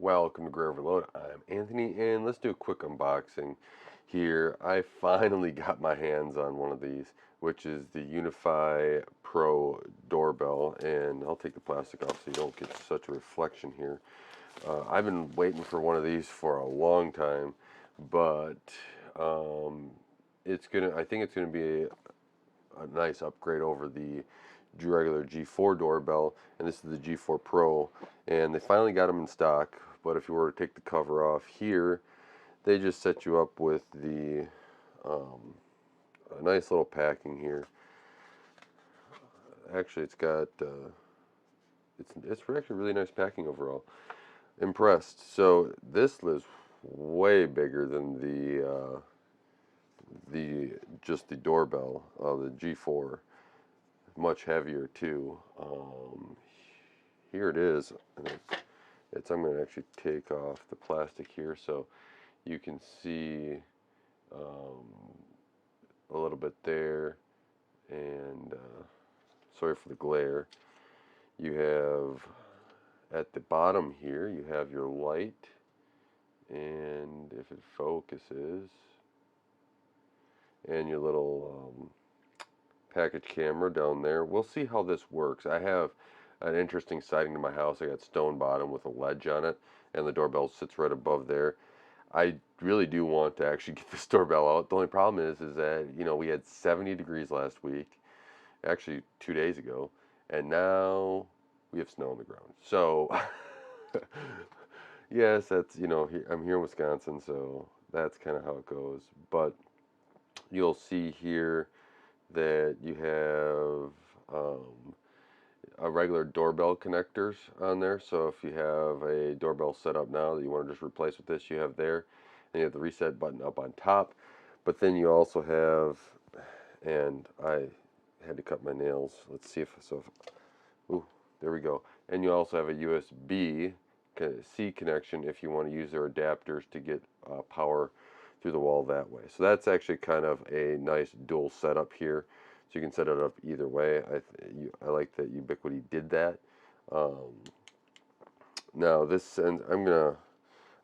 Welcome to Gray Overload. I'm Anthony, and let's do a quick unboxing here. I finally got my hands on one of these, which is the Unify Pro doorbell, and I'll take the plastic off so you don't get such a reflection here. I've been waiting for one of these for a long time, but um, I think it's gonna be a nice upgrade over the regular G4 doorbell, and this is the G4 Pro, and they finally got them in stock. But if you were to take the cover off here, they just set you up with the a nice little packing here. Actually, it's actually really nice packing overall. Impressed. So this is way bigger than the just the doorbell, the G4. Much heavier too. Here it is. And I'm going to actually take off the plastic here so you can see um, a little bit there. And sorry for the glare. You have at the bottom here, you have your light, and if it focuses, and your little package camera down there. We'll see how this works. I have an interesting siding to my house. I got stone bottom with a ledge on it, and the doorbell sits right above there. I really do want to actually get this doorbell out. The only problem is that we had 70 degrees last week, actually 2 days ago, and now we have snow on the ground. So yes, that's I'm here in Wisconsin, so that's kind of how it goes. But you'll see here that you have a regular doorbell connectors on there. So if you have a doorbell set up now that you want to just replace with this, you have there. And you have the reset button up on top. But then you also have, and I had to cut my nails. Let's see ooh, there we go. And you also have a USB-C connection if you want to use their adapters to get power through the wall that way. So that's actually kind of a nice dual setup here. So you can set it up either way. I like that Ubiquiti did that. Um, Now this, and I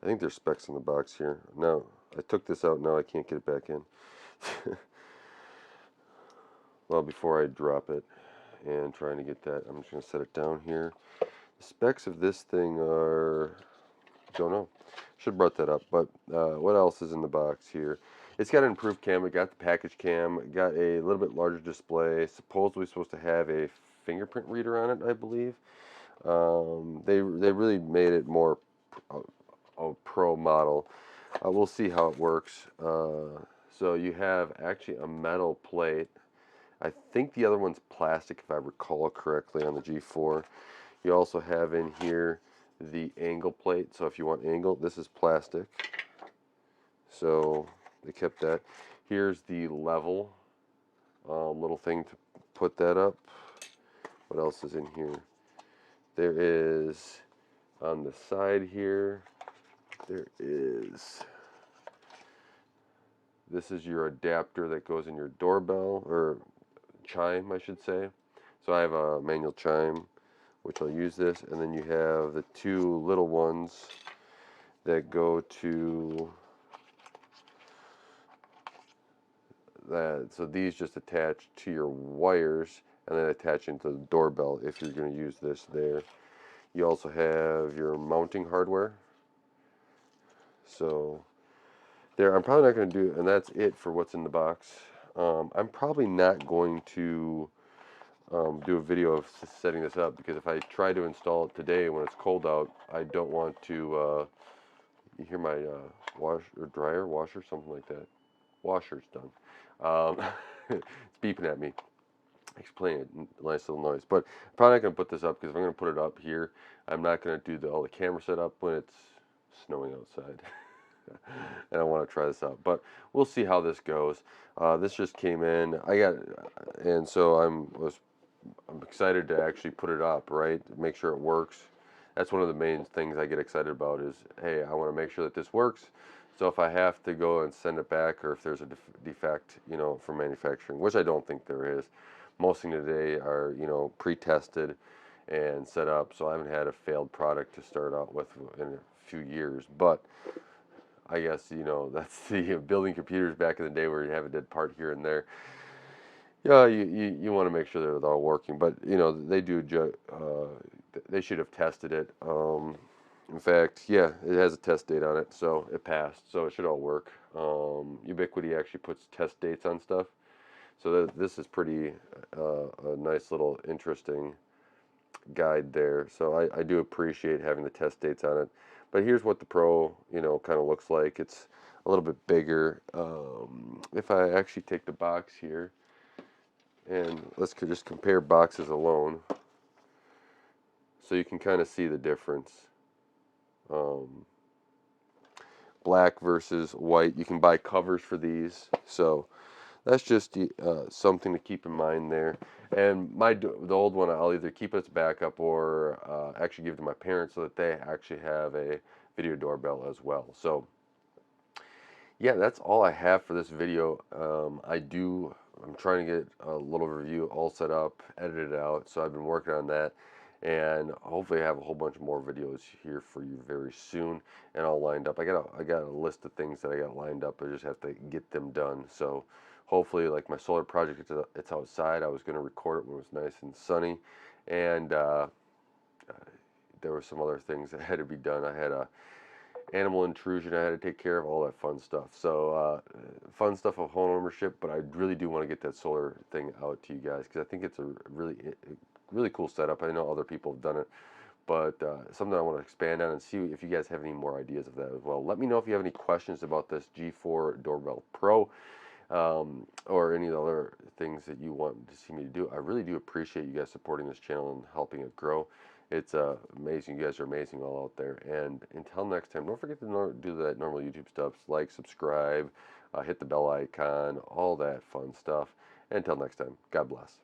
think there's specs in the box here. Now I took this out. Now I can't get it back in. Well, before I drop it and trying to get that, I'm just gonna set it down here. The specs of this thing are, don't know. Should have brought that up. But what else is in the box here? It's got an improved camera. Got the package cam. Got a little bit larger display. Supposedly supposed to have a fingerprint reader on it, I believe. They really made it more a pro model. We'll see how it works. So you have actually a metal plate. I think the other one's plastic, if I recall correctly, on the G4. You also have in here the angle plate. So if you want angle, this is plastic. So they kept that. Here's the level little thing to put that up. What else is in here? There is on the side here. This is your adapter that goes in your doorbell, or chime, I should say. So I have a manual chime, which I'll use this, and then you have the two little ones that go to that. So these just attach to your wires and then attach into the doorbell if you're going to use this there. You also have your mounting hardware. So there, I'm probably not going to do, and that's it for what's in the box. I'm probably not going to do a video of setting this up, because if I try to install it today when it's cold out, I don't want to, you hear my washer, something like that. Washer's done. It's beeping at me. Explain it, nice little noise. But I'm probably not going to put this up, because if I'm going to put it up here, I'm not going to do all the camera setup when it's snowing outside. And I want to try this out, but we'll see how this goes. This just came in. And so I'm excited to actually put it up, right? Make sure it works. That's one of the main things I get excited about is, hey, I want to make sure that this works. So if I have to go and send it back, or if there's a defect, from manufacturing, which I don't think there is, most things today are, pre-tested, and set up. So I haven't had a failed product to start out with in a few years. But I guess, that's the building computers back in the day where you have a dead part here and there. Yeah, you want to make sure they're all working, but they do. They should have tested it. In fact, yeah, it has a test date on it, so it passed. So it should all work. Ubiquiti actually puts test dates on stuff, so this is pretty a nice little interesting guide there. So I do appreciate having the test dates on it. But here's what the Pro, kind of looks like. It's a little bit bigger. If I actually take the box here, and let's just compare boxes alone, so you can kind of see the difference. Um, Black versus white. You can buy covers for these, so that's just something to keep in mind there. And the old one, I'll either keep it as backup or actually give it to my parents so that they actually have a video doorbell as well. So yeah, that's all I have for this video. I'm trying to get a little review all set up, edited out, so I've been working on that, and hopefully I have a whole bunch more videos here for you very soon, and all lined up. I got a list of things that I got lined up. I just have to get them done. So hopefully, like my solar project, it's outside. I was going to record it when it was nice and sunny, and there were some other things that had to be done. I had a animal intrusion I had to take care of, all that fun stuff. So fun stuff of home ownership, but I really do want to get that solar thing out to you guys because I think it's a really cool setup. I know other people have done it, but something I want to expand on and see if you guys have any more ideas of that as well. Let me know if you have any questions about this G4 Doorbell Pro, or any other things that you want to see me do. I really do appreciate you guys supporting this channel and helping it grow. It's amazing. You guys are amazing all out there. And until next time, don't forget to do that normal YouTube stuff. Like, subscribe, hit the bell icon, all that fun stuff. And until next time, God bless.